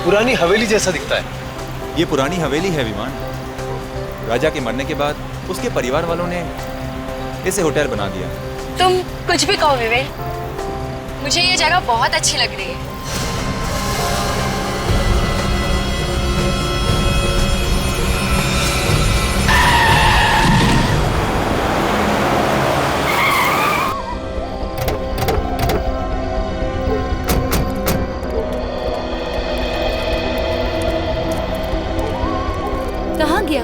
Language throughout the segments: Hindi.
पुरानी हवेली जैसा दिखता है। ये पुरानी हवेली है विमान। राजा के मरने के बाद उसके परिवार वालों ने इसे होटल बना दिया। तुम कुछ भी कहो विवेक, मुझे ये जगह बहुत अच्छी लग रही है। कहाँ गया?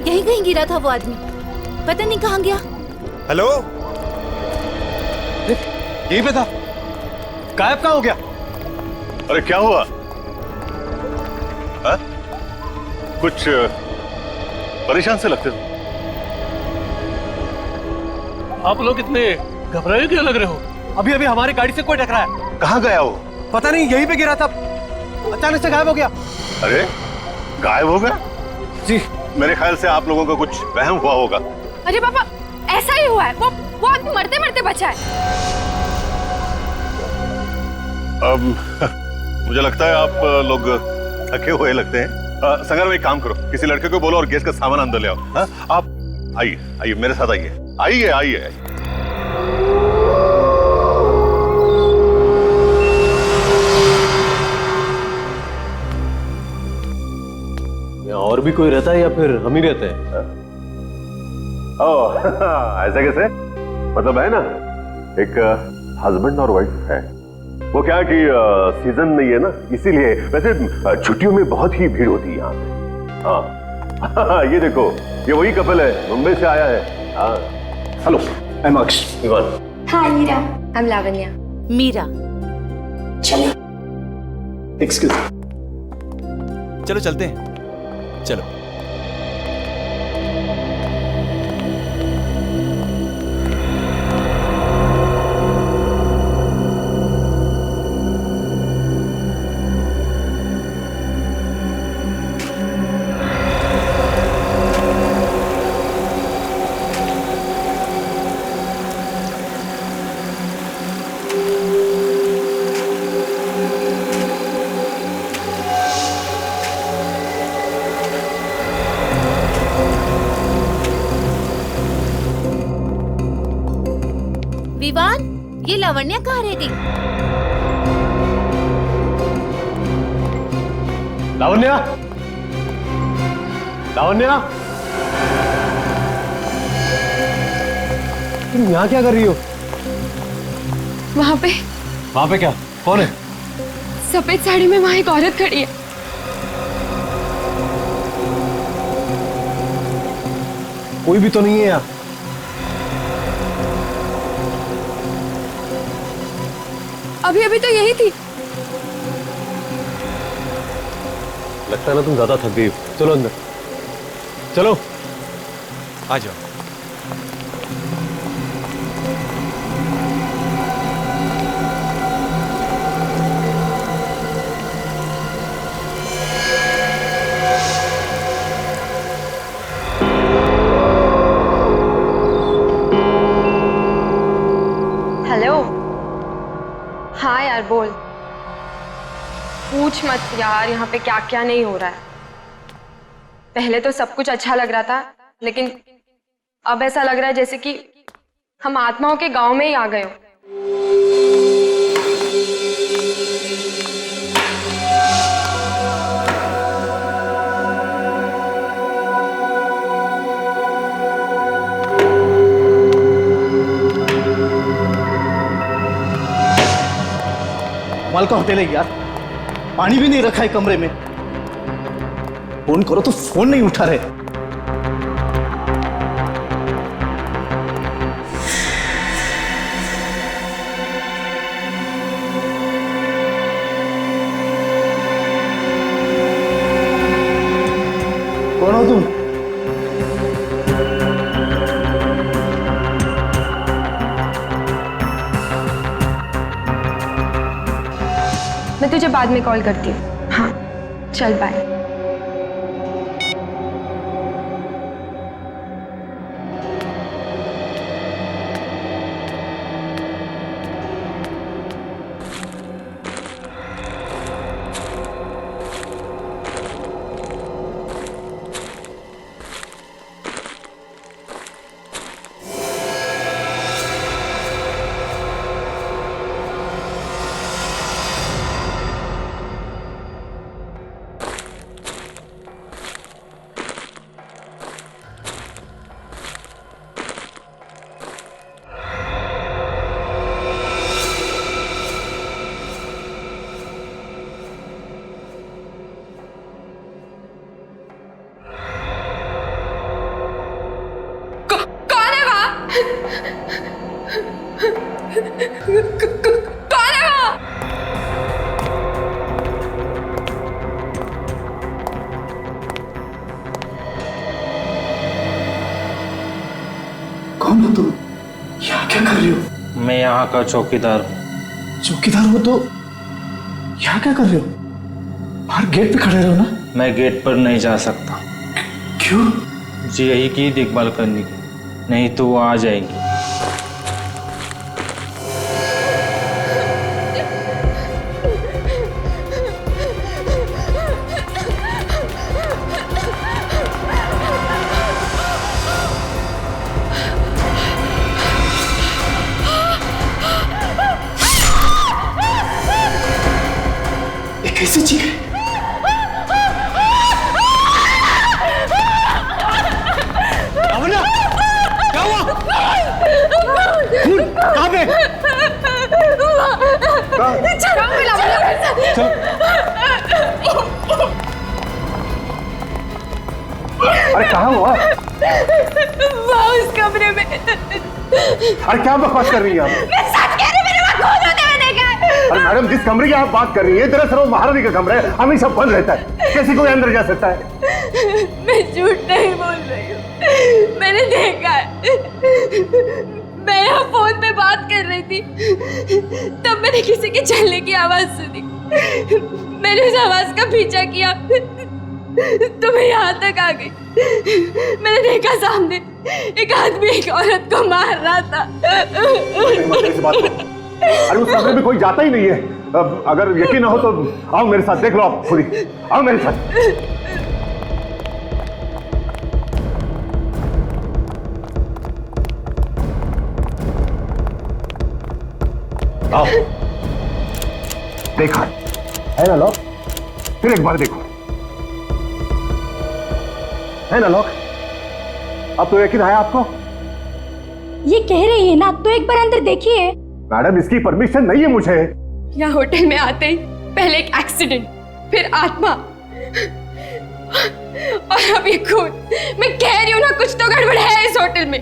यहीं कहीं गिरा था वो आदमी, पता नहीं कहाँ गया। हेलो, यहीं पे था, गायब कहाँ हो गया? अरे क्या हुआ? हा? कुछ परेशान से लगते हो। आप लोग इतने घबराए क्यों लग रहे हो? अभी अभी हमारी गाड़ी से कोई टकराया। कहाँ गया वो? पता नहीं, यहीं पे गिरा था, अचानक से गायब हो गया। अरे गायब हो गया? जी, मेरे ख्याल से आप लोगों का कुछ वहम हुआ होगा। अरे पापा, ऐसा ही हुआ है। वो आदमी मरते मरते बचा है। अब मुझे लगता है आप लोग थके हुए लगते हैं। संगर में एक काम करो, किसी लड़के को बोलो और गैस का सामान अंदर ले आओ। हाँ? आप आइए आइए, मेरे साथ आइए आइए आइए। और भी कोई रहता है या फिर हम ही रहते हैं? ओह ऐसा कैसे? मतलब है ना, एक हस्बैंड और वाइफ है। वो क्या कि सीजन नहीं है ना, इसीलिए। वैसे छुट्टियों में बहुत ही भीड़ होती है यहाँ पे। हाँ ये देखो, ये वही कपल है, मुंबई से आया है। हाँ हेलो, आई एम अक्ष। हाय मीरा, आई एम लावण्या। मीरा। चलो। एक्सक्यूज। चलो चलते हैं, चलो। विवान, ये लावण्या कहाँ रह गई? लावण्या, लावण्या, तुम यहाँ क्या कर रही हो? वहाँ पे वहाँ पे क्या? कौन है? सफेद साड़ी में वहाँ एक औरत खड़ी है। कोई भी तो नहीं है यहाँ। अभी अभी तो यही थी। लगता है ना तुम ज्यादा थक गई हो। चलो अंदर, चलो। आ जाओ। हेलो। हाँ यार बोल। पूछ मत यार, यहाँ पे क्या क्या नहीं हो रहा है। पहले तो सब कुछ अच्छा लग रहा था, लेकिन अब ऐसा लग रहा है जैसे कि हम आत्माओं के गांव में ही आ गए हो। कमाल का होटल है यार, पानी भी नहीं रखा है कमरे में। फोन करो तो फोन नहीं उठा रहे। कौन हो तुम? मैं तुझे बाद में कॉल करती हूँ। हाँ चल बाय। कौन है वो? कौन हो तुम? यहाँ क्या कर रही हो? मैं यहाँ का चौकीदार हूँ। चौकीदार हो तो यहाँ क्या कर रहे हो? बाहर गेट पे खड़े रहो ना। मैं गेट पर नहीं जा सकता। क्यों? जी यही की देखभाल करने की, नहीं तो वो आ जाएंगी। ये कैसी चीख है? लावण्या, क्या हुआ? खून कहाँ पे? चलो। अरे कहाँ हुआ? वहाँ उस कमरे में। अरे क्या बकवास कर रही हैं आप? मैं सच कह रही हूँ, मैंने वहाँ खून होते हुए देखा है। अरे मैडम, जिस कमरे की आप बात कर रही हैं दरअसल वो महारानी का कमरा है, हमेशा बंद रहता है, कैसे कोई अंदर जा सकता है? मैं झूठ नहीं बोल रही हूँ, मैंने देखा है। मैं यहाँ फोन पे बात कर रही थी, तब मैंने किसी के चलने की आवाज सुनी। मैंने उस आवाज का पीछा किया तो मैं यहाँ तक आ गई। मैंने देखा सामने एक आदमी एक औरत को मार रहा था। इस बात को। अरे उस कमरे में कोई जाता ही नहीं है। अब अगर यकीन ना हो तो आओ मेरे साथ, देख लो आप खुद ही, आओ मेरे साथ। आओ, देखा है ना लॉक? फिर एक बार देखो, है ना लॉक? अब तो यकीन आया आपको? ये कह रही है ना, तो एक बार अंदर देखिए। मैडम, इसकी परमिशन नहीं है मुझे। यहाँ होटल में आते ही पहले एक एक्सीडेंट, फिर आत्मा और अब ये खून। मैं कह रही हूँ ना, कुछ तो गड़बड़ है इस होटल में।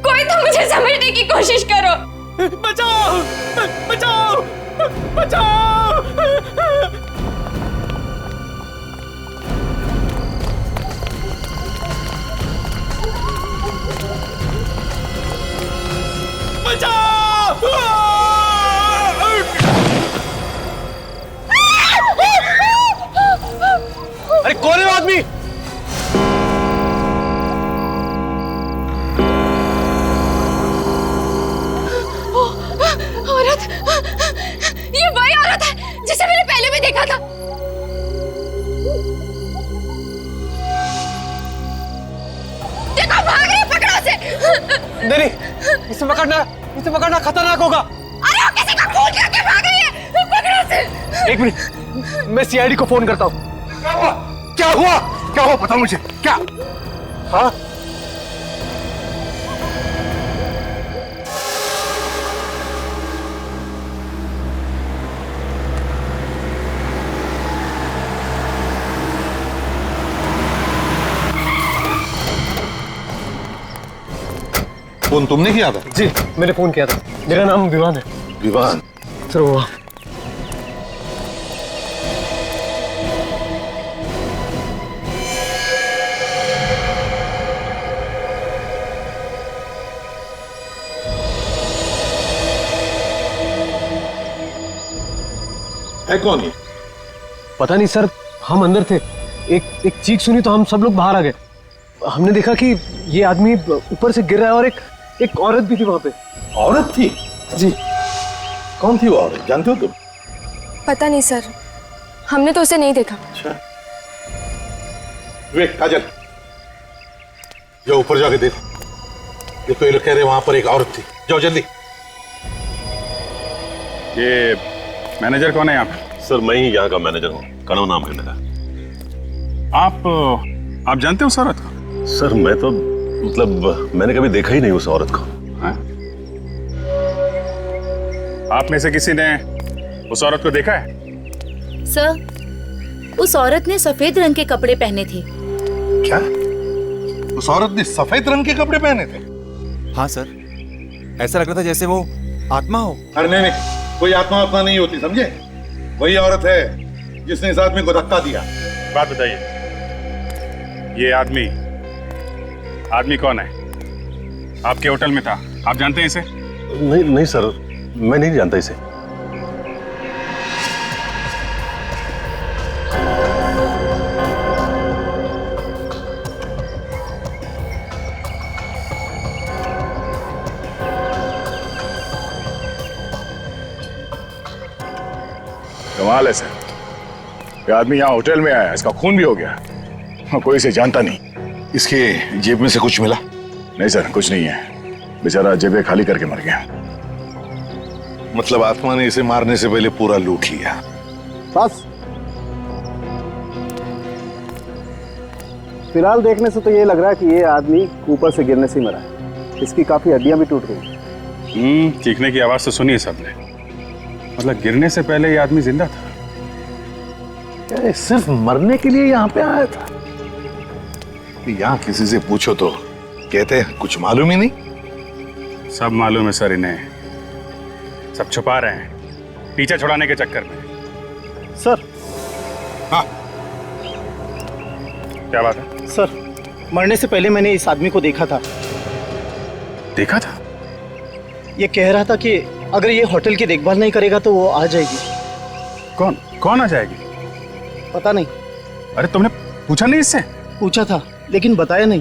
कोई तो मुझे समझने की कोशिश करो। बचाओ, बचाओ, बचाओ। अरे कौन है वो आदमी? औरत, ये वही औरत है जिसे मैंने पहले भी देखा था। देखो, भाग रही है, पकड़ो उसे। नहीं, इसे पकड़ना खतरनाक होगा। अरे वो किसी का खून करके भाग रही है, पकड़ो उसे। एक मिनट, मैं सीआईडी को फोन करता हूँ। क्या हुआ? क्या हुआ बताओ मुझे, क्या? हाँ? फोन तुमने किया था? जी, मैंने फोन किया था। मेरा नाम विवान है। विवान? सर वो है कौन ये? पता नहीं सर, हम अंदर थे, एक चीख सुनी तो हम सब लोग बाहर आ गए। हमने देखा कि ये आदमी ऊपर से गिर रहा है और एक औरत भी थी वहां पे। औरत थी? जी। कौन थी वो औरत, जानते हो तुम? पता नहीं सर, हमने तो उसे नहीं देखा। अच्छा, वेट काजल, जाओ ऊपर जाके देखो। देखो, ये लोग कह रहे वहां पर एक औरत थी। जाओ जल्दी। ये मैनेजर कौन है यहाँ पे? सर मैं ही यहाँ का मैनेजर हूँ, कनव नाम है मेरा। आप जानते हो उस औरत को? सर मैं तो मतलब मैंने कभी देखा ही नहीं उस औरत को। हाँ? आप में से किसी ने उस औरत को देखा है? सर, उस औरत ने सफेद रंग के कपड़े पहने थे। क्या? उस औरत ने सफेद रंग के कपड़े पहने थे? हाँ सर, ऐसा लग रहा था जैसे वो आत्मा हो। अरे नहीं नहीं, कोई आत्मा नहीं होती, समझे? वही औरत है जिसने इस आदमी को धक्का दिया। बात बताइए, ये आदमी कौन है? आपके होटल में था, आप जानते हैं इसे? नहीं नहीं सर, मैं नहीं जानता इसे। कमाल है सर, ये आदमी यहाँ होटल में आया, इसका खून भी हो गया, कोई इसे जानता नहीं। इसके जेब में से कुछ मिला? नहीं सर, कुछ नहीं है, बेचारा जेबें खाली करके मर गया। मतलब आत्मा ने इसे मारने से पहले पूरा लूट लिया। बस फिलहाल देखने से तो ये लग रहा है कि ये आदमी ऊपर से गिरने से ही मरा है। इसकी काफी हड्डियां भी टूट गई। चीखने की आवाज तो सुनी है सबने, मतलब गिरने से पहले ये आदमी जिंदा था। क्या सिर्फ मरने के लिए यहाँ पे आया था? यहाँ किसी से पूछो तो कहते हैं कुछ मालूम ही नहीं। सब मालूम है सर इन्हें, सब छुपा रहे हैं पीछे छुड़ाने के चक्कर में। सर। हाँ, क्या बात है? सर, मरने से पहले मैंने इस आदमी को देखा था। देखा था? ये कह रहा था कि अगर ये होटल की देखभाल नहीं करेगा तो वो आ जाएगी। कौन आ जाएगी? पता नहीं। अरे तुमने पूछा नहीं इससे? पूछा था लेकिन बताया नहीं।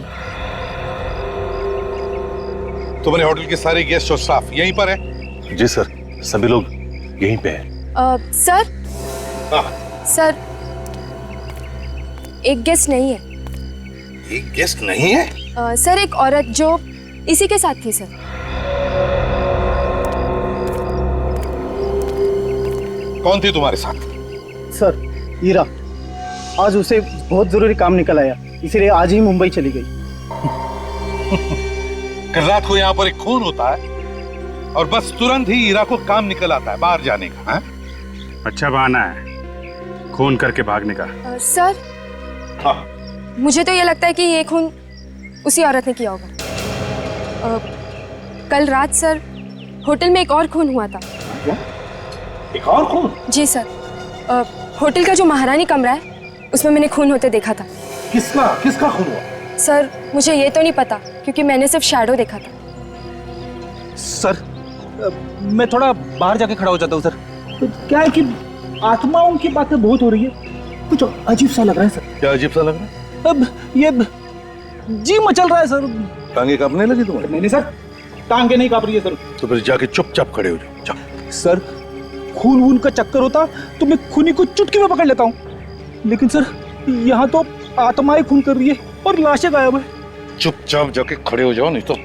तुम्हारे होटल के सारे गेस्ट और स्टाफ यहीं पर है? जी सर, सभी लोग यहीं पे हैं। सर। हाँ। सर, एक गेस्ट नहीं है। एक गेस्ट नहीं है? सर, एक औरत जो इसी के साथ थी सर। कौन थी तुम्हारे साथ? सर, हीरा। आज उसे बहुत जरूरी काम निकल आया, इसलिए आज ही मुंबई चली गई। कल रात को यहाँ पर एक खून होता है और बस तुरंत ही हीरा को काम निकल आता है बाहर जाने का। है? अच्छा बहाना है खून करके भागने का। सर। हाँ। मुझे तो ये लगता है कि ये खून उसी औरत ने किया होगा। कल रात सर होटल में एक और खून हुआ था। क्या? एक और खून? जी सर, होटल का जो महारानी कमरा है उसमें मैंने खून होते देखा था। किसका खून हुआ? सर, मुझे ये तो नहीं पता क्योंकि मैंने सिर्फ शैडो देखा था। सर, मैं थोड़ा बाहर जाके खड़ा हो जाता हूँ सर। तो क्या है कि आत्माओं की बातें बहुत हो रही है, कुछ अजीब सा लग रहा है सर। क्या अजीब सा लग रहा है? अब ये जी मचल रहा है सर। टांगे कांपने लगी तुम्हें? नहीं सर, टांगे नहीं कांप रही है सर। तो फिर जाके चुपचाप खड़े हो जाओ। जाओ। सर, खून वून का चक्कर होता तो मैं खूनी को चुटकी में पकड़ लेता हूँ, लेकिन सर यहाँ तो आत्माएं खून कर रही है और लाशें गायब है। चुपचाप जाके खड़े हो जाओ, नहीं तो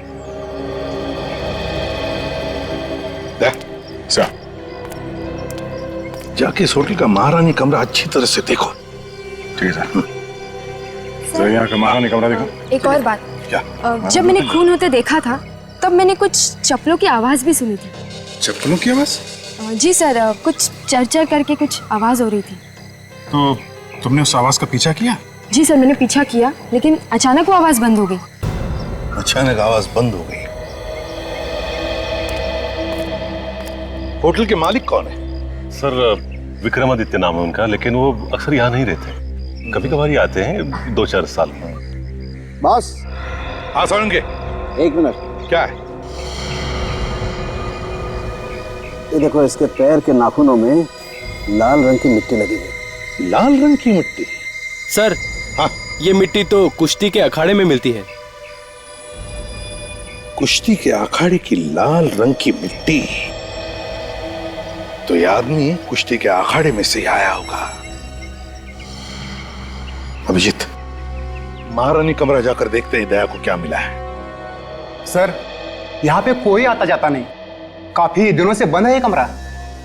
सर जाके इस होटल का महारानी कमरा अच्छी तरह से देखो। ठीक है सर। तो यहाँ का महारानी कमरा देखो। एक और बात, क्या? जब मैंने खून होते देखा था तब मैंने कुछ चप्पलों की आवाज भी सुनी थी। चप्पलों की आवाज? जी सर, कुछ चरचर करके कुछ आवाज हो रही थी। तो तुमने उस आवाज का पीछा किया? जी सर, मैंने पीछा किया लेकिन अचानक वो आवाज बंद हो गई। अचानक आवाज बंद हो गई। होटल के मालिक कौन है? सर, विक्रमादित्य नाम है उनका, लेकिन वो अक्सर यहाँ नहीं रहते, कभी कभार ही आते हैं 2-4 साल में। बॉस। हाँ सौरंगे, एक मिनट। क्या है? ये देखो, इसके पैर के नाखूनों में लाल रंग की मिट्टी लगी है। लाल रंग की मिट्टी? सर, हाँ? ये मिट्टी तो कुश्ती के अखाड़े में मिलती है। कुश्ती के अखाड़े की लाल रंग की मिट्टी? तो ये आदमी कुश्ती के अखाड़े में से आया होगा। अभिजीत, महारानी कमरा जाकर देखते हैं दया को क्या मिला है। सर, यहाँ पे कोई आता जाता नहीं, काफी दिनों से बंद है ये कमरा।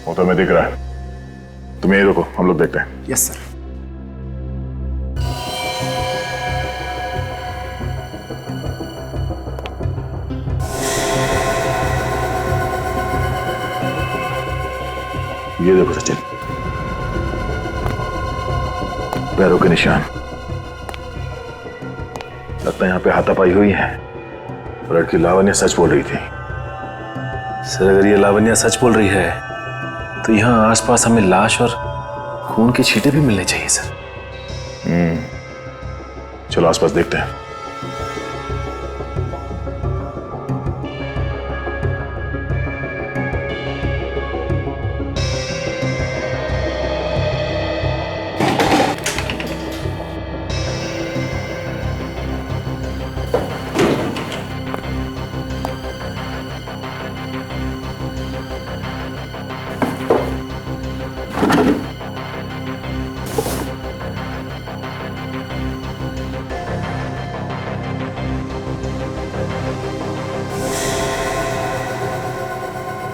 वो तो हमें दिख रहा है, तुम यही रुको, हम लोग देखते हैं। Yes sir. ये देखो सचिन, पैरों के निशान, लगता है यहाँ पे हाथापाई हुई है। लड़की लावण्या सच बोल रही थी। सर अगर ये लावण्या सच बोल रही है तो यहाँ आसपास हमें लाश और खून के छींटे भी मिलने चाहिए सर। चलो आसपास देखते हैं।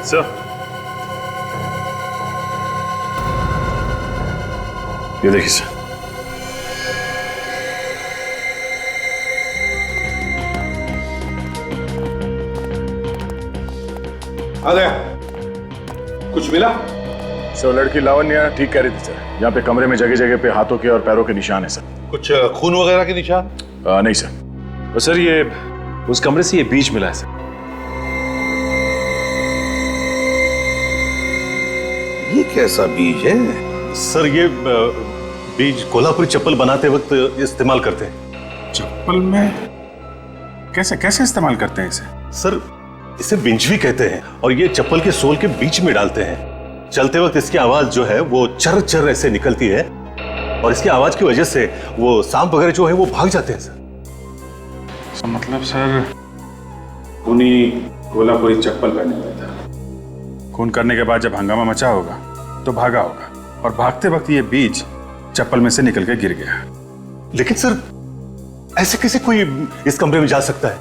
सर, ये देखिए सर। आ गया। कुछ मिला? सर लड़की लावण्या ठीक कह रही थी सर। यहाँ पे कमरे में जगह जगह पे हाथों के और पैरों के निशान है सर। कुछ खून वगैरह के निशान? नहीं सर। और सर ये उस कमरे से ये बीज मिला है सर। ये कैसा बीज है? सर ये बीज कोल्हापुरी चप्पल बनाते वक्त इस्तेमाल करते हैं। चप्पल में कैसे कैसे इस्तेमाल करते हैं इसे? सर इसे बिंचवी कहते हैं और ये चप्पल के सोल के बीच में डालते हैं। चलते वक्त इसकी आवाज जो है वो चर चर ऐसे निकलती है और इसकी आवाज की वजह से वो सांप वगैरह जो है वो भाग जाते हैं सर। मतलब सर खूनी कोल्हापुरी चप्पल पहने हुआ था। खून करने के बाद जब हंगामा मचा होगा तो भागा होगा और भागते वक्त ये बीज चप्पल में से निकल के गिर गया। लेकिन सर ऐसे कैसे कोई इस कमरे में जा सकता है?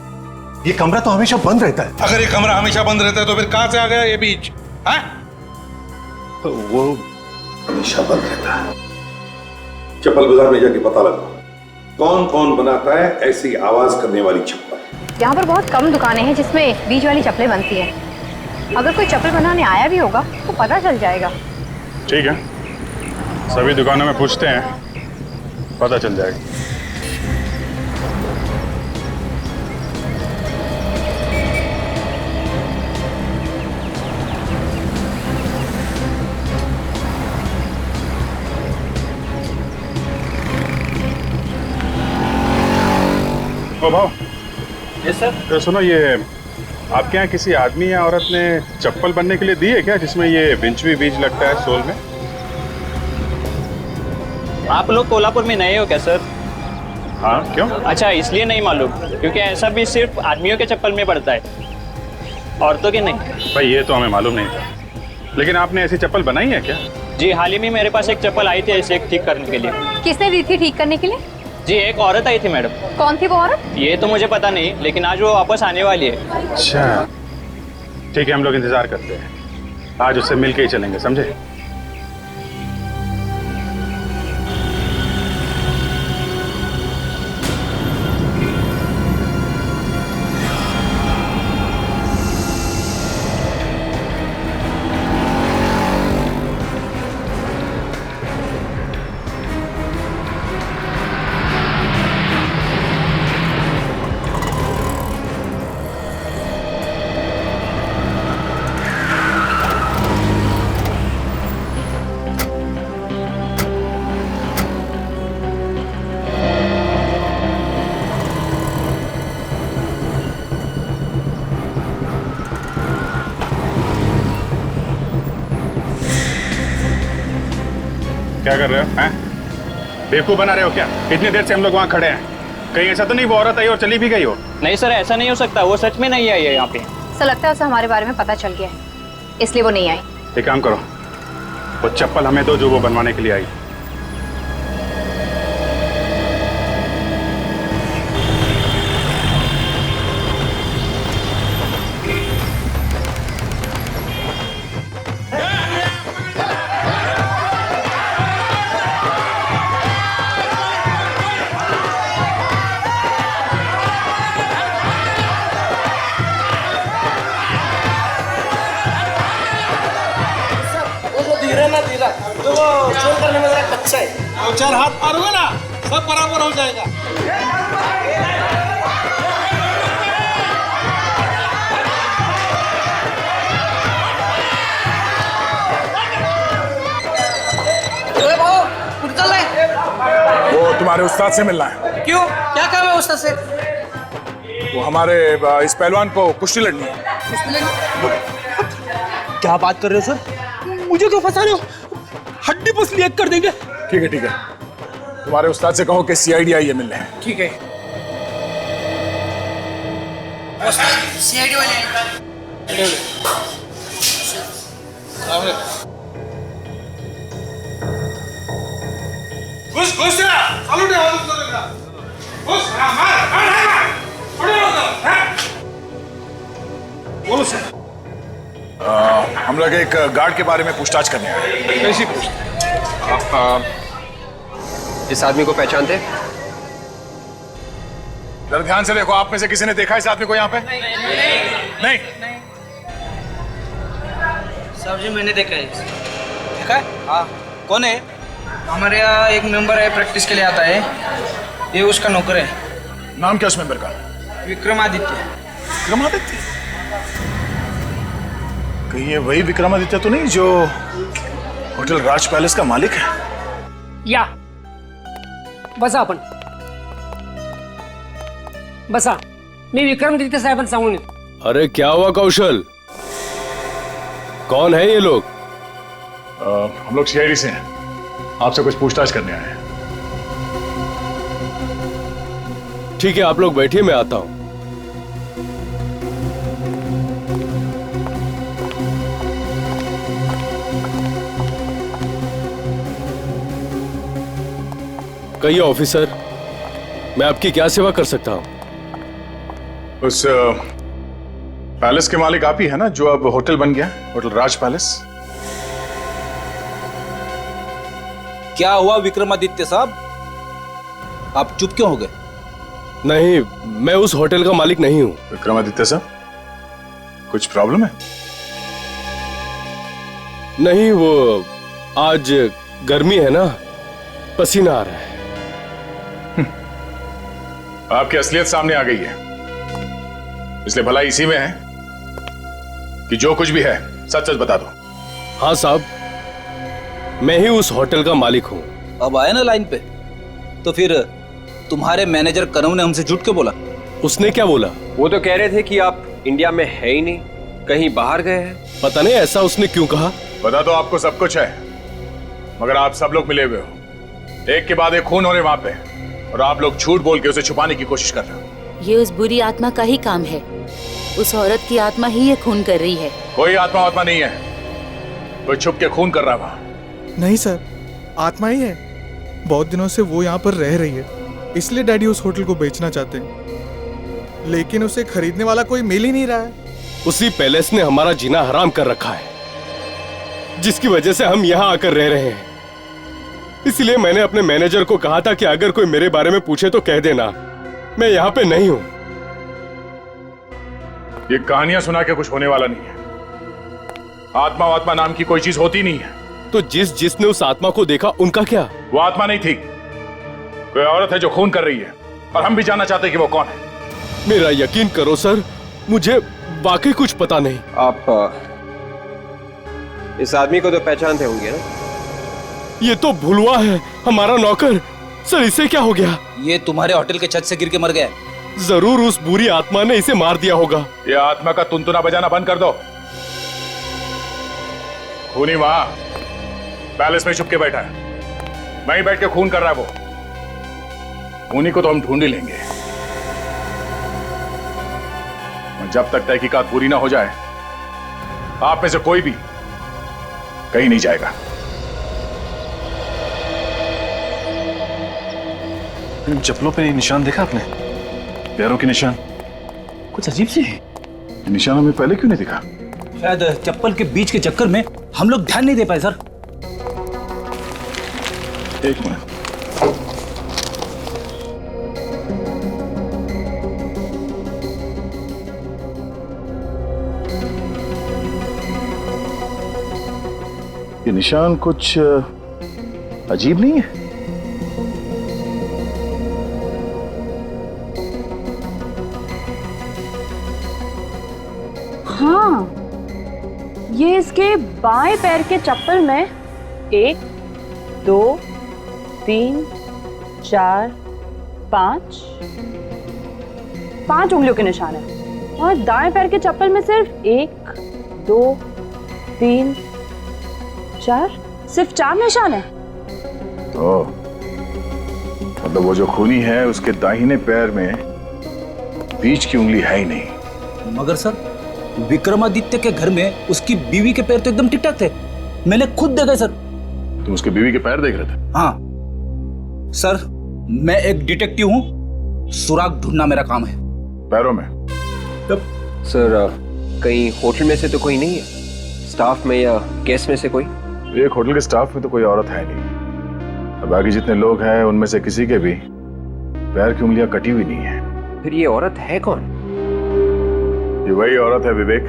ये कमरा तो हमेशा बंद रहता है। अगर ये कमरा हमेशा बंद रहता है तो फिर कहां से आ गया ये बीज? हैं? तो वो हमेशा बंद रहता है। चप्पल बाजार में जाके पता लगा कौन कौन बनाता है ऐसी आवाज करने वाली चप्पल। यहाँ पर बहुत कम दुकानें हैं जिसमें बीज वाली चप्पलें बनती हैं। अगर कोई चप्पल बनाने आया भी होगा तो पता चल जाएगा। ठीक है, सभी दुकानों में पूछते हैं, पता चल जाएगा। ओ भाव। Yes sir. तो सुनो, ये आपके यहाँ किसी आदमी या औरत ने चप्पल बनने के लिए दी है क्या जिसमें ये विंचवी बीज लगता है सोल में? आप लोग कोल्हापुर में नए हो क्या सर? हाँ, क्यों? अच्छा, इसलिए नहीं मालूम क्योंकि ऐसा भी सिर्फ आदमियों के चप्पल में पड़ता है, औरतों के नहीं। भाई ये तो हमें मालूम नहीं था, लेकिन आपने ऐसी चप्पल बनाई है क्या? जी, हाल ही में मेरे पास एक चप्पल आई थी ऐसे ठीक करने के लिए। किसने दी थी ठीक करने के लिए? जी, एक औरत आई थी मैडम। कौन थी वो औरत? ये तो मुझे पता नहीं, लेकिन आज वो वापस आने वाली है। अच्छा, ठीक है, हम लोग इंतजार करते हैं। आज उससे मिलके ही चलेंगे, समझे? क्या कर रहे हो? हैं? बेवकूफ बना रहे हो क्या? इतनी देर से हम लोग वहाँ खड़े हैं, कहीं ऐसा तो नहीं वो औरत आई और चली भी गई हो? नहीं सर, ऐसा नहीं हो सकता, वो सच में नहीं आई है यहाँ पे। ऐसा लगता है उसे हमारे बारे में पता चल गया है, इसलिए वो नहीं आई। एक काम करो, वो चप्पल हमें दो जो वो बनवाने के लिए आई। तो वो चोर करने में जरा कच्चा है। दो चार हाथ मारोगे ना सब बराबर हो जाएगा। तुम्हारे उस्ताद से मिलना है। क्यों, क्या काम है उस्ताद से? वो हमारे इस पहलवान को कुश्ती लड़नी है। क्या बात कर रहे हो सर? मुझे क्यों फंसा रहे हो? हड्डी पसली एक कर देंगे। ठीक है ठीक है, तुम्हारे उस्ताद से कहो कि सीआईडी आई है मिलने। ठीक है। सीआईडी वाले घुस घुस तेरा चालू दे घुस तेरा घुस मार मार मार बोलो सर। हम लोग एक गार्ड के बारे में पूछताछ करने आए। कैसी पूछताछ? आप इस आदमी को पहचानते? जरा ध्यान से देखो, आप में से किसी ने देखा इस आदमी को यहाँ पे? नहीं। साहब जी मैंने देखा है। देखा है? हाँ। कौन है? हमारे यहाँ एक मेंबर है, प्रैक्टिस के लिए आता है, ये उसका नौकर है। नाम क्या उस मेंबर का? विक्रमादित्य। विक्रमादित्य? कहीं ये वही विक्रमादित्य तो नहीं जो होटल राज पैलेस का मालिक है? या बसा आपण बसा, मी विक्रमादित्य साहेबांना सांगून येतो। अरे क्या हुआ कौशल, कौन है ये लोग? हम लोग सीआईडी से हैं, आपसे कुछ पूछताछ करने आए हैं। ठीक है, आप लोग बैठिए, मैं आता हूं। कहिए ऑफिसर, मैं आपकी क्या सेवा कर सकता हूं? उस पैलेस के मालिक आप ही है ना, जो अब होटल बन गया, होटल राज पैलेस? क्या हुआ विक्रमादित्य साहब, आप चुप क्यों हो गए? नहीं, मैं उस होटल का मालिक नहीं हूं। विक्रमादित्य साहब, कुछ प्रॉब्लम है? नहीं, वो आज गर्मी है ना, पसीना आ रहा है। आपकी असलियत सामने आ गई है, इसलिए भलाई इसी में है कि जो कुछ भी है सच सच बता दो। हाँ साहब, मैं ही उस होटल का मालिक हूँ। अब आए ना लाइन पे, तो फिर तुम्हारे मैनेजर कनव ने हमसे झूठ क्यों बोला? उसने क्या बोला? वो तो कह रहे थे कि आप इंडिया में है ही नहीं, कहीं बाहर गए हैं। पता नहीं ऐसा उसने क्यों कहा। पता तो आपको सब कुछ है, मगर आप सब लोग मिले हुए हो, एक के बाद एक खून हो रहे वहां पे, और आप लोग झूठ बोल के उसे छुपाने की कोशिश कर रहे हो। ये उस बुरी आत्मा का ही काम है, उस औरत की आत्मा ही ये खून कर रही है। कोई आत्मा नहीं है, कोई छुप के खून कर रहा है वहां। नहीं सर, आत्मा ही है। बहुत दिनों से वो यहाँ पर रह रही है, इसलिए डैडी उस होटल को बेचना चाहते हैं, लेकिन उसे खरीदने वाला कोई मिल ही नहीं रहा है। उसी पैलेस ने हमारा जीना हराम कर रखा है, जिसकी वजह से हम यहाँ आकर रह रहे हैं। इसलिए मैंने अपने मैनेजर को कहा था कि अगर कोई मेरे बारे में पूछे तो कह देना मैं यहाँ पे नहीं हूँ। ये कहानियां सुना के कुछ होने वाला नहीं है। आत्मा नाम की कोई चीज होती नहीं है। तो जिसने उस आत्मा को देखा उनका क्या? वो आत्मा नहीं थी, कोई औरत है जो खून कर रही है, और हम भी जानना चाहते हैं कि वो कौन है। मेरा यकीन करो सर, मुझे वाकई कुछ पता नहीं। आप इस आदमी को तो पहचानते होंगे ना? ये तो भुलवा है, हमारा नौकर। सर इसे क्या हो गया? ये तुम्हारे होटल के छत से गिर के मर गया। जरूर उस बुरी आत्मा ने इसे मार दिया होगा। ये आत्मा का तुनतुना बजाना बंद कर दो। खूनी वहां पैलेस में छुप के बैठा है, वहीं बैठ के खून कर रहा है वो। खूनी को तो हम ढूंढ ही लेंगे, और जब तक तहकीकात पूरी ना हो जाए आप में से कोई भी कहीं नहीं जाएगा। इन चप्पलों पे निशान देखा आपने? पैरों के निशान कुछ अजीब से है। निशान हमें पहले क्यों नहीं दिखा? शायद चप्पल के बीच के चक्कर में हम लोग ध्यान नहीं दे पाए सर। एक मिनट, ये निशान कुछ अजीब नहीं है? हाँ, ये इसके बाएं पैर के चप्पल में 1 2 3 4, 5 उंगलियों के निशान है और दाएं पैर के चप्पल में सिर्फ 1, 2, 3, 4 सिर्फ 4 निशान है। तो मतलब वो जो खूनी है उसके दाहिने पैर में बीच की उंगली है ही नहीं। मगर सर विक्रमादित्य के घर में उसकी बीवी के पैर तो एकदम ठीक ठाक थे, मैंने खुद देखा सर। तुम उसके बीवी के पैर देख रहे थे? हाँ सर, मैं एक डिटेक्टिव हूँ, सुराग ढूंढना मेरा काम है। पैरों में? सर कहीं होटल में से तो कोई नहीं है, स्टाफ में या गेस्ट में से कोई? एक होटल के स्टाफ में तो कोई औरत है नहीं, अब बाकी जितने लोग हैं उनमें से किसी के भी पैर की उंगलियां कटी हुई नहीं है। फिर ये औरत है कौन? ये वही औरत है विवेक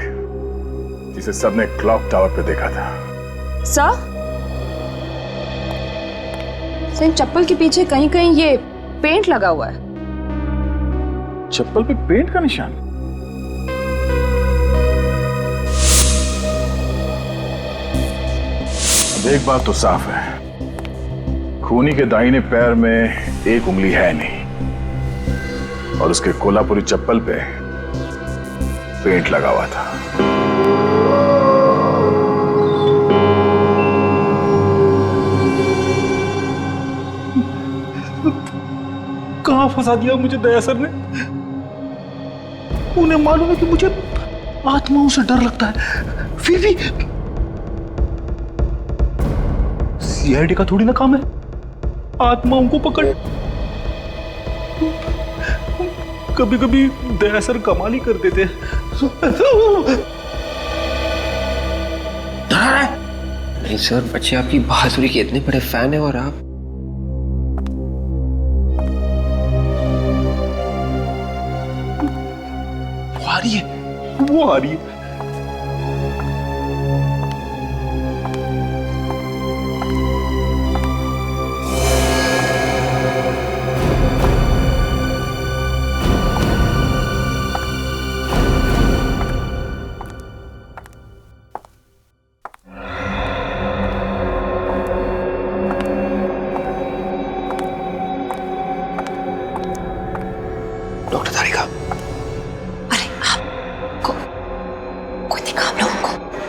जिसे सबने क्लॉक टावर पे देखा था। सर इन चप्पल के पीछे कहीं कहीं ये पेंट लगा हुआ है। चप्पल पे पेंट का निशान? अब एक बात तो साफ है, खूनी के दाहिने पैर में एक उंगली है नहीं और उसके कोल्हापुरी चप्पल पे पेंट लगा हुआ था। कहां फंसा दिया मुझे दया सर ने? उन्हें मालूम है कि मुझे आत्माओं से डर लगता है, फिर भी सीआईडी का थोड़ी ना काम है आत्माओं को पकड़। कभी कभी दया सर कमाल ही कर देते हैं। नहीं सर, बच्चे आपकी बहादुरी के इतने बड़े फैन हैं और आप वो आ रही है। डॉक्टर तारिका,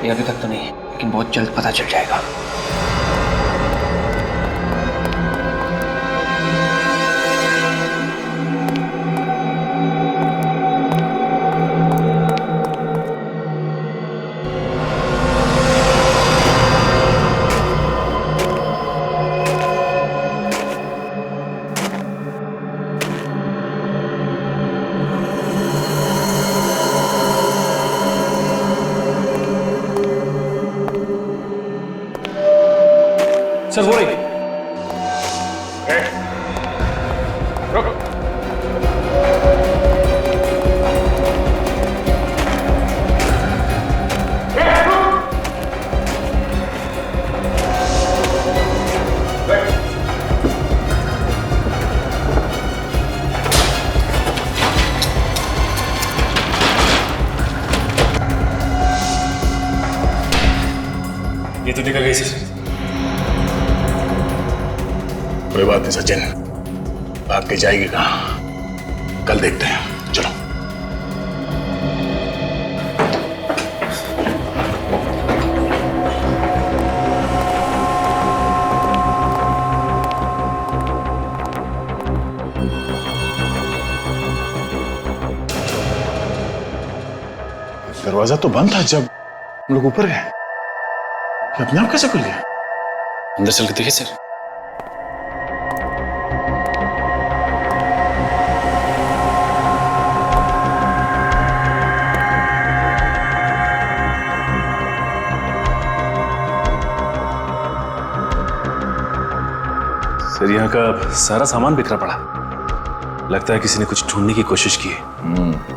ये अभी तक तो नहीं, लेकिन बहुत जल्द पता चल जाएगा। सर हो रही ये तो निकल गई सर। कोई बात नहीं सचिन, भाग के जाएगी कहाँ, कल देखते हैं, चलो। दरवाजा तो बंद था जब हम लोग ऊपर गए, अपने आप कैसे खुल गया? अंदर चल के देखिए सर। सर यहाँ का सारा सामान बिखरा पड़ा, लगता है किसी ने कुछ ढूंढने की कोशिश की है।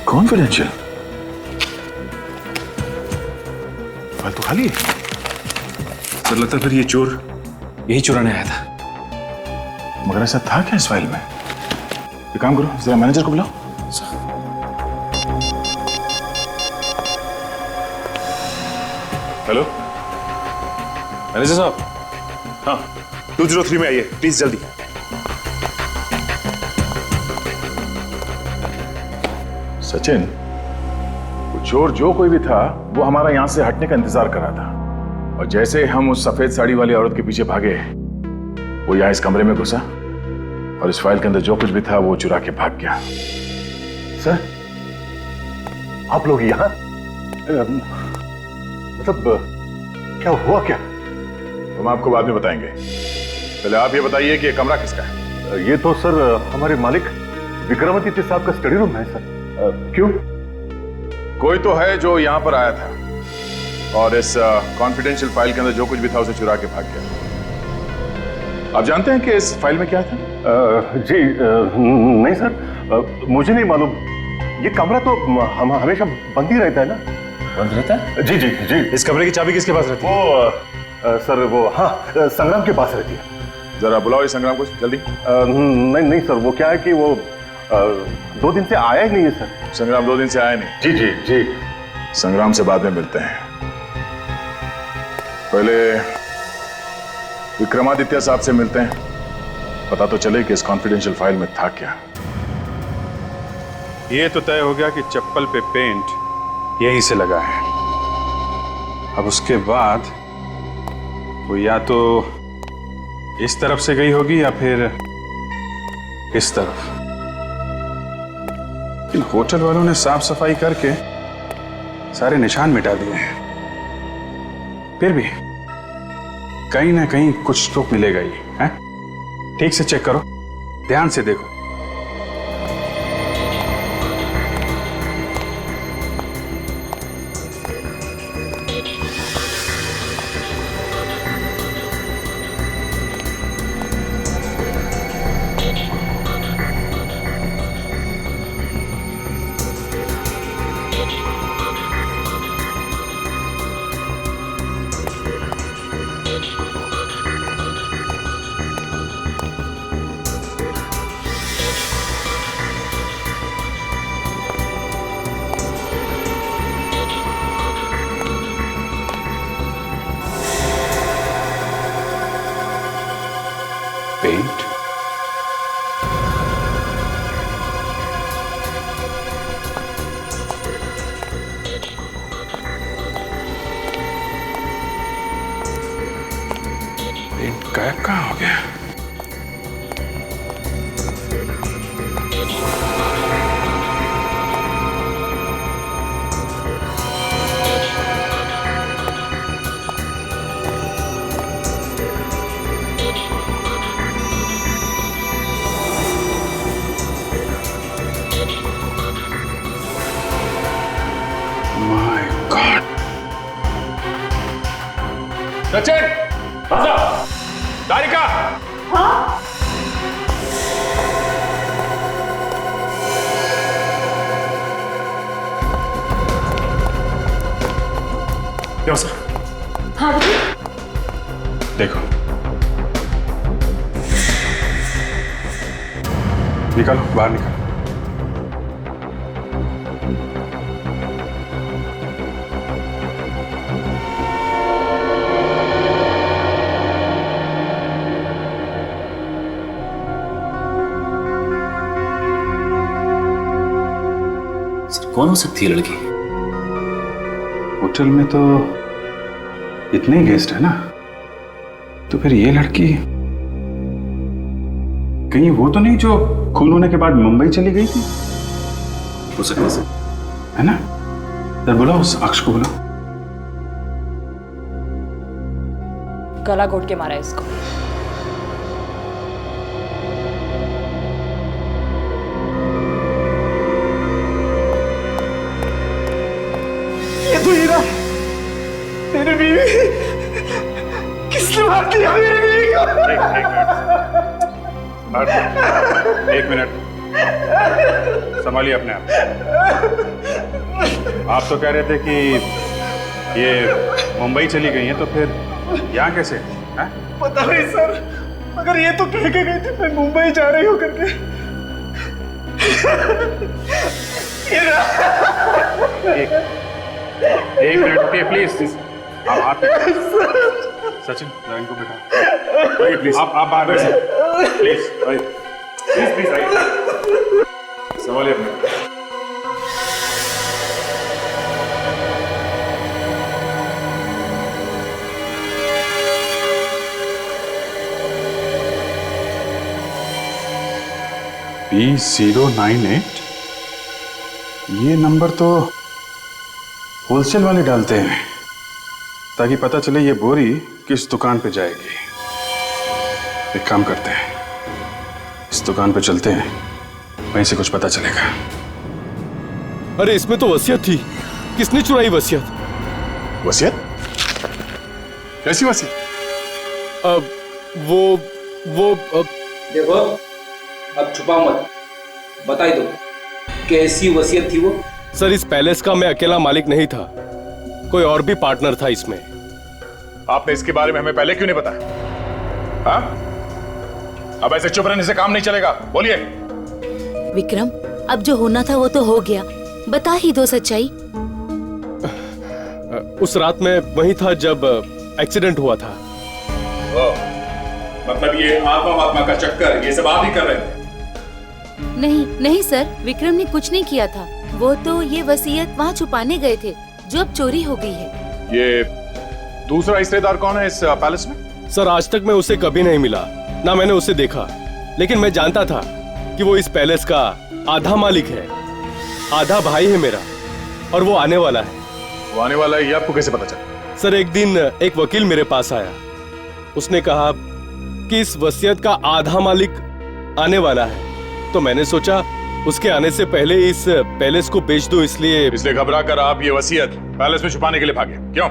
कॉन्फिडेंशियल फाइल तो खाली है। सर लगता है फिर ये चोर यही चुराने आया था। मगर ऐसा था क्या इस फाइल में? एक काम करो, जरा मैनेजर को बुलाओ। हेलो मैनेजर साहब, हाँ 203 में आइए प्लीज जल्दी। सचिन, वो चोर जो कोई भी था वो हमारा यहां से हटने का इंतजार कर रहा था, और जैसे हम उस सफेद साड़ी वाली औरत के पीछे भागे, वो यहां इस कमरे में घुसा और इस फाइल के अंदर जो कुछ भी था वो चुरा के भाग गया। सर आप लोग यहाँ मतलब क्या हुआ क्या? हम आपको बाद में बताएंगे, पहले आप ये बताइए कि ये कमरा किसका है? ये तो सर हमारे मालिक विक्रमादित्य साहब का स्टडी रूम है सर। क्यों? कोई तो है जो यहां पर आया था और इस कॉन्फिडेंशियल फाइल के अंदर जो कुछ भी था उसे चुरा के भाग गया। आप जानते हैं कि इस फाइल में क्या था? जी नहीं सर, मुझे नहीं मालूम। ये कमरा तो हम हमेशा बंद ही रहता है ना। बंद रहता है? जी जी जी। इस कमरे की चाबी किसके पास रहती है? वो सर वो हाँ संग्राम के पास रहती है। जरा बुलाओ इस संग्राम को जल्दी। नहीं सर, वो क्या है कि वो 2 दिन से आया ही नहीं है सर। संग्राम 2 दिन से आया नहीं? जी जी जी। संग्राम से बाद में मिलते हैं, पहले विक्रमादित्य साहब से मिलते हैं, पता तो चले कि इस कॉन्फिडेंशियल फाइल में था क्या। ये तो तय हो गया कि चप्पल पे पेंट यहीं से लगा है। अब उसके बाद वो या तो इस तरफ से गई होगी या फिर इस तरफ। इन होटल वालों ने साफ सफाई करके सारे निशान मिटा दिए हैं, फिर भी कहीं ना कहीं कुछ तो मिलेगा ही है। ठीक से चेक करो, ध्यान से देखो। पेंट गायब कहाँ हो गया? My God! सचिन, दारिका। हाँ? क्या सर? हाँ देखो, निकालो, बाहर निकालो। कौन हो सकती है लड़की? होटल में तो इतने गेस्ट है ना, तो फिर ये लड़की कहीं वो तो नहीं जो खून होने के बाद मुंबई चली गई थी? हो सकता है ना? सर बुलाओ उस अक्ष को, बुलाओ। गला घोट के मारा है इसको। ये तो हीरा, मेरी बीवी, किसने मार दिया मेरी बीवी को? एक मिनट, संभालिए अपने आप। आप तो कह रहे थे कि ये मुंबई चली गई हैं, तो फिर यहाँ कैसे हैं? पता नहीं सर, मगर ये तो कह के गई थी मैं मुंबई जा रही हूँ करके। एक मिनट रुकिए प्लीज। आप सचिन इनको बैठा प्लीज। आप बाहर बैठिए प्लीज। प्लीज प्लीज आइए, संभालिए अपने। B098 ये नंबर तो होलसेल वाले डालते हैं ताकि पता चले ये बोरी किस दुकान पे जाएगी। एक काम करते हैं, इस दुकान पे चलते हैं, वहीं से कुछ पता चलेगा। अरे इसमें तो वसीयत थी, किसने चुराई वसीयत? वसीयत? कैसी वसीयत? वो देखो, अब छुपाओ मत, बताई दो कैसी वसीयत थी वो। सर इस पैलेस का मैं अकेला मालिक नहीं था, कोई और भी पार्टनर था इसमें। आपने इसके बारे में हमें पहले क्यों नहीं बताया? हाँ? अब ऐसे चुप रहने से काम नहीं चलेगा, बोलिए। विक्रम, अब जो होना था वो तो हो गया, बता ही दो सच्चाई। उस रात में वही था जब एक्सीडेंट हुआ था। मतलब ये आत्मा का चक्कर ये सब आप ही कर रहे थे? नहीं नहीं सर, विक्रम ने कुछ नहीं किया था। वो तो ये वसीयत वहाँ छुपाने गए थे जो अब चोरी हो गई है। ये दूसरा हिस्सेदार कौन है इस पैलेस में? सर आज तक मैं उसे कभी नहीं मिला, ना मैंने उसे देखा, लेकिन मैं जानता था कि वो इस पैलेस का आधा मालिक है, आधा भाई है मेरा, और वो आने वाला है। वो आने वाला है ये आपको कैसे पता चला? सर एक दिन एक वकील मेरे पास आया, उसने कहा कि इस वसीयत का आधा मालिक आने वाला है, तो मैंने सोचा उसके आने से पहले इस पैलेस को बेच दो, इसलिए घबरा कर आप ये वसीयत पैलेस में छुपाने के लिए भागे, क्यों?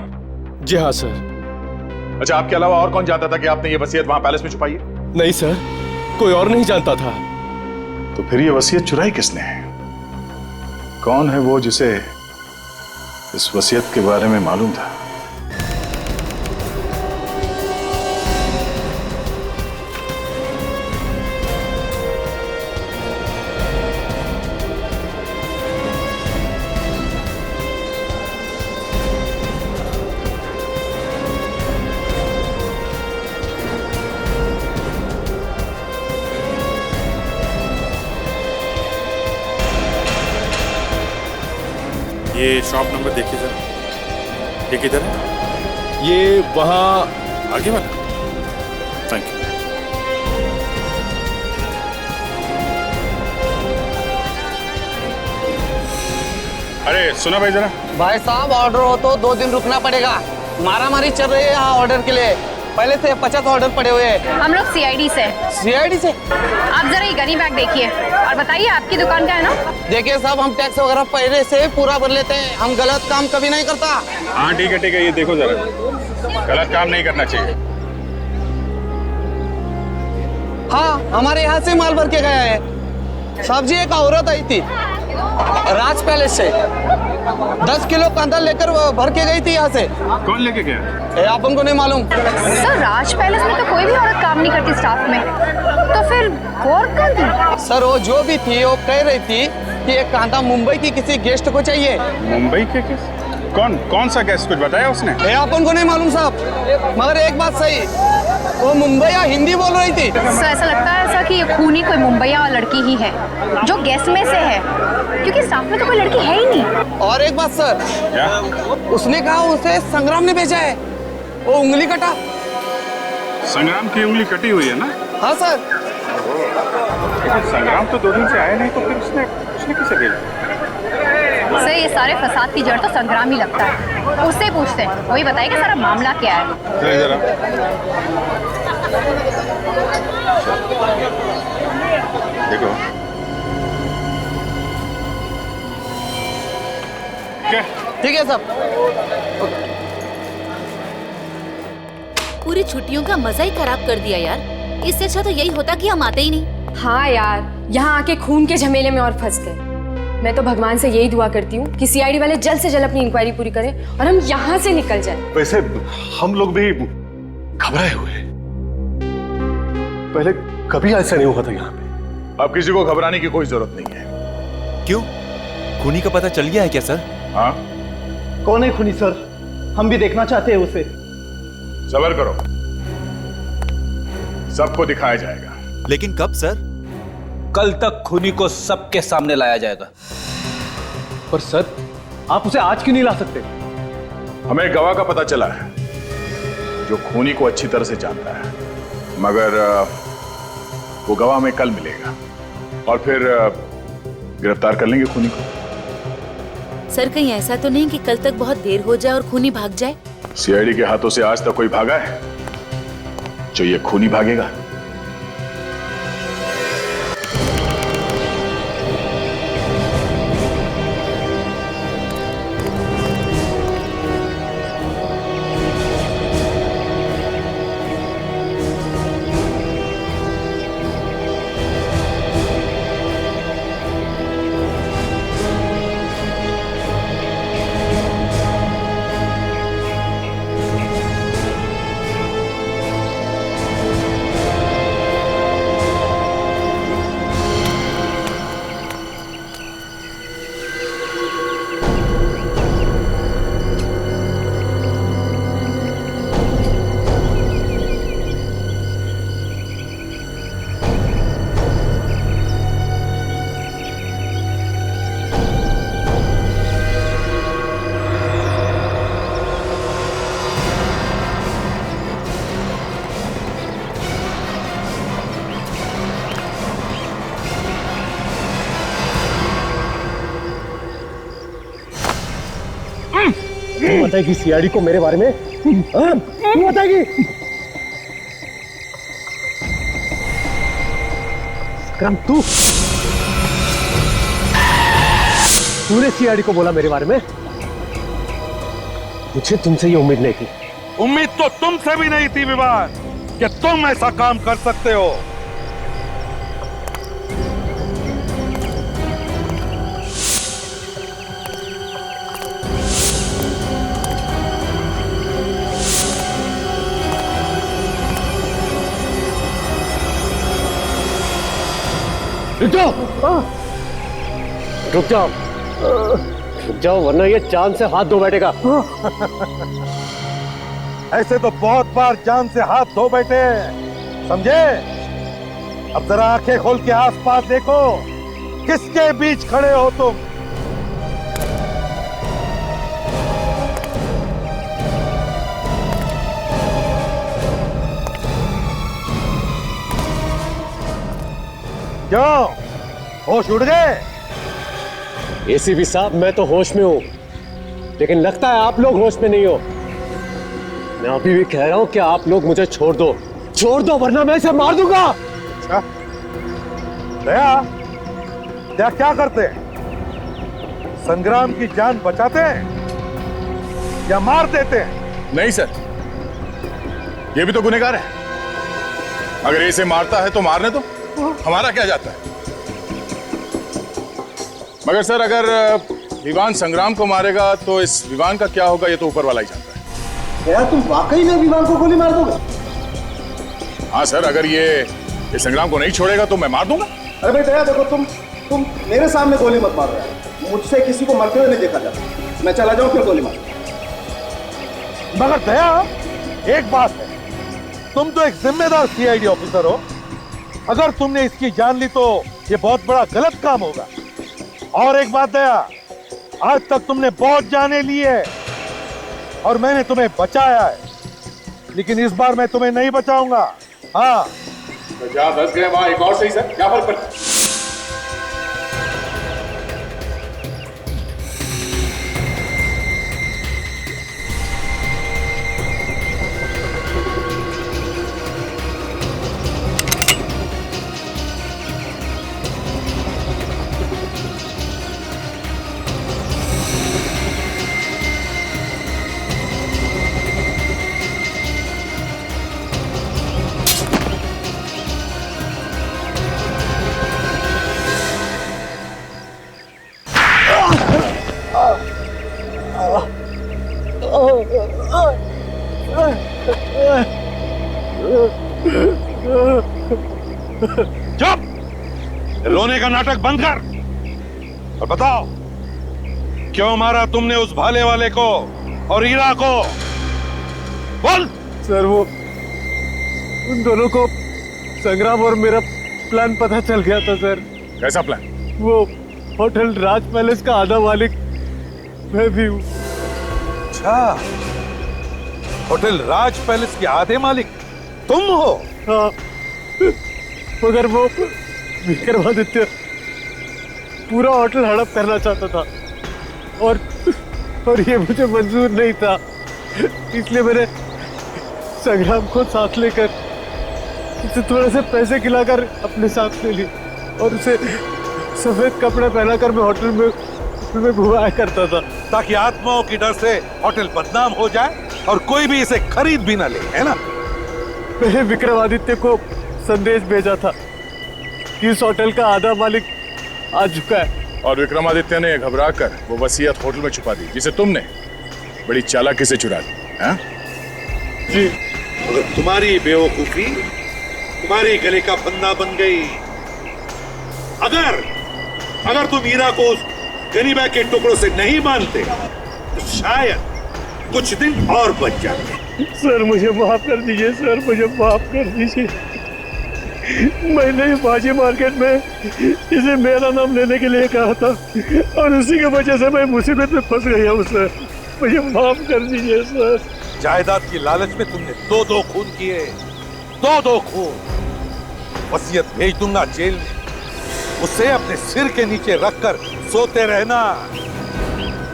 जी हाँ सर। अच्छा, आपके अलावा और कौन जानता था कि आपने ये वसीयत वहां पैलेस में छुपाई है? नहीं सर, कोई और नहीं जानता था। तो फिर ये वसीयत चुराई किसने है? कौन है वो जिसे इस वसीयत के बारे में मालूम था? ये शॉप नंबर देखिए जरा, ये किधर है? ये वहाँ आगे वाला। Thank you. अरे सुना भाई जरा। भाई साहब, ऑर्डर हो तो 2 दिन रुकना पड़ेगा, मारामारी चल रही है यहाँ ऑर्डर के लिए। पहले से 50 ऑर्डर पड़े हुए हैं। हम लोग सीआईडी से। सीआईडी से? आप जरा ये गनी बैग देखिए और बताइए आपकी दुकान का है ना? देखिए साहब, हम टैक्स वगैरह पहले से पूरा भर लेते हैं, हम गलत काम कभी नहीं करता। हाँ ठीक है, ये देखो जरा, गलत काम नहीं करना चाहिए। हाँ, हमारे यहाँ से माल भर के गया है। साहब जी, एक औरत आई थी राज पैलेस से, 10 किलो कांदा लेकर भर के गई थी यहाँ से। कौन लेके गया? आप उनको नहीं मालूम? सर राज पैलेस में तो कोई भी औरत काम नहीं करती स्टाफ में, तो फिर वो औरत कौन थी? सर वो जो भी थी वो कह रही थी कि ये कांदा मुंबई की किसी गेस्ट को चाहिए। मुंबई के किस? कौन सा गेस्ट, कुछ बताया उसने? आप उनको नहीं मालूम साहब, मगर एक बात सही, वो मुंबई या हिंदी बोल रही थी। सर ऐसा लगता है ऐसा कि ये खूनी कोई मुंबईया लड़की ही है जो गेस्ट में से है, क्योंकि स्टाफ में तो कोई लड़की है ही नहीं। और एक बात सर, क्या? उसने कहा उसे संग्राम ने भेजा है, वो उंगली कटा। संग्राम की उंगली कटी हुई है ना? हाँ सर। संग्राम तो 2 दिन से आया नहीं, तो फिर उसने किसे भेजा? सर ये सारे फसाद की जड़ तो संग्राम ही लगता है, उससे पूछते हैं, वही बताएगा सारा मामला क्या है। जरा देखो क्या? ठीक है साहब। पूरी छुट्टियों का मजा ही खराब कर दिया यार। इससे अच्छा तो यही होता कि हम आते ही नहीं। हाँ यार, यहाँ आके खून के झमेले में और फंस गए। मैं तो भगवान से यही दुआ करती हूँ कि सीआईडी वाले जल्द से जल्द अपनी इंक्वायरी पूरी करें और हम यहाँ से निकल जाएं। वैसे हम लोग भी घबराए हुए हैं। पहले कभी ऐसा नहीं हुआ था यहाँ पे। अब किसी को घबराने की कोई जरूरत नहीं है। क्यों? खूनी का पता चल गया है क्या सर? हाँ। कौन है खूनी सर? हम भी देखना चाहते हैं उसे। सबर करो, सबको दिखाया जाएगा। लेकिन कब सर? कल तक खूनी को सबके सामने लाया जाएगा। पर सर, आप उसे आज क्यों नहीं ला सकते? हमें एक गवाह का पता चला है जो खूनी को अच्छी तरह से जानता है, मगर वो गवाह हमें कल मिलेगा और फिर गिरफ्तार कर लेंगे खूनी को। सर कहीं ऐसा तो नहीं कि कल तक बहुत देर हो जाए और खूनी भाग जाए? सीआईडी के हाथों से आज तक कोई भागा है जो ये खूनी भागेगा? तू बताएगी सीआईडी को मेरे बारे में? तू बताएगी? तूने सीआईडी को बोला मेरे बारे में? मुझे तुमसे ये उम्मीद नहीं थी। उम्मीद तो तुमसे भी नहीं थी विवान कि तुम ऐसा काम कर सकते हो। रुक जाओ, रुक जाओ, रुक जाओ, वरना ये जान से हाथ धो बैठेगा। ऐसे तो बहुत बार जान से हाथ धो बैठे, समझे? अब जरा आंखें खोल के आसपास देखो, किसके बीच खड़े हो तुम? क्यों, होश उड़ गए? एसीपी साहब, मैं तो होश में हूं, लेकिन लगता है आप लोग होश में नहीं हो। मैं अभी भी कह रहा हूं कि आप लोग मुझे छोड़ दो, वरना मैं इसे मार दूंगा। अच्छा, दया क्या करते हैं? संग्राम की जान बचाते हैं या मार देते हैं? नहीं सर, ये भी तो गुनहगार है। अगर इसे मारता है तो मारने दो, हमारा क्या जाता है? मगर सर, अगर विवान संग्राम को मारेगा तो इस विवान का क्या होगा, ये तो ऊपर वाला ही जानता है। क्या तुम वाकई में विवान को गोली मार दोगे? हाँ सर, अगर ये संग्राम को नहीं छोड़ेगा तो मैं मार दूंगा। अरे भाई दया, देखो तुम मेरे सामने गोली मत मार रहे हो। मुझसे किसी को मरते हुए नहीं देखा जाता। मैं चला जाऊं फिर गोली मार। मगर दया, एक बात है, तुम तो एक जिम्मेदार सीआईडी ऑफिसर हो। अगर तुमने इसकी जान ली तो ये बहुत बड़ा गलत काम होगा। और एक बात दया, आज तक तुमने बहुत जाने ली है और मैंने तुम्हें बचाया है, लेकिन इस बार मैं तुम्हें नहीं बचाऊंगा। हाँ, तो जहाँ 10 गए वहां एक और सही सर, क्या फर्क पड़ता है? चुप! रोने का नाटक बंद कर और बताओ क्यों मारा तुमने उस भाले वाले को और हीरा को? बोल। सर वो उन दोनों को संग्राम और मेरा प्लान पता चल गया था सर। कैसा प्लान? वो होटल राज पैलेस का आधा मालिक मैं भी हूँ। अच्छा, होटल राज पैलेस के आधे मालिक तुम हो? हाँ, मगर वो विक्रमादित्य पूरा होटल हड़प करना चाहता था और ये मुझे मंजूर नहीं था, इसलिए मैंने संग्राम को साथ लेकर उसे थोड़े से पैसे खिलाकर अपने साथ ले ली और उसे सफेद कपड़े पहनाकर मैं होटल में घुमाया करता था ताकि आत्माओं की डर से होटल बदनाम हो जाए और कोई भी इसे खरीद भी ना ले, है ना? मैंने विक्रमादित्य को संदेश भेजा था कि इस होटल का आधा मालिक आ चुका है और विक्रमादित्य ने घबराकर वो वसीयत होटल में छुपा दी जिसे तुमने बड़ी चालाकी से चुरा दी। हाँ? जी। अगर तुम्हारी बेवकूफी तुम्हारे गले का फंदा बन गई, अगर तुम हीरा को उस गनीबा के टुकड़ों से नहीं मानते तो शायद कुछ दिन और बच जाते। सर मुझे माफ कर दीजिए, सर मुझे माफ कर दीजिए। मैंने बाजी मार्केट में इसे मेरा नाम लेने के लिए कहा था और उसी की वजह से मैं मुसीबत में फंस गया हूँ सर, मुझे माफ कर दीजिए सर। जायदाद की लालच में तुमने दो खून किए, दो खून। वसीयत भेज दूंगा जेल में, उसे अपने सिर के नीचे रखकर सोते रहना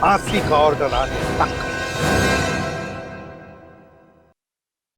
फांसी का ऑर्डर आने तक।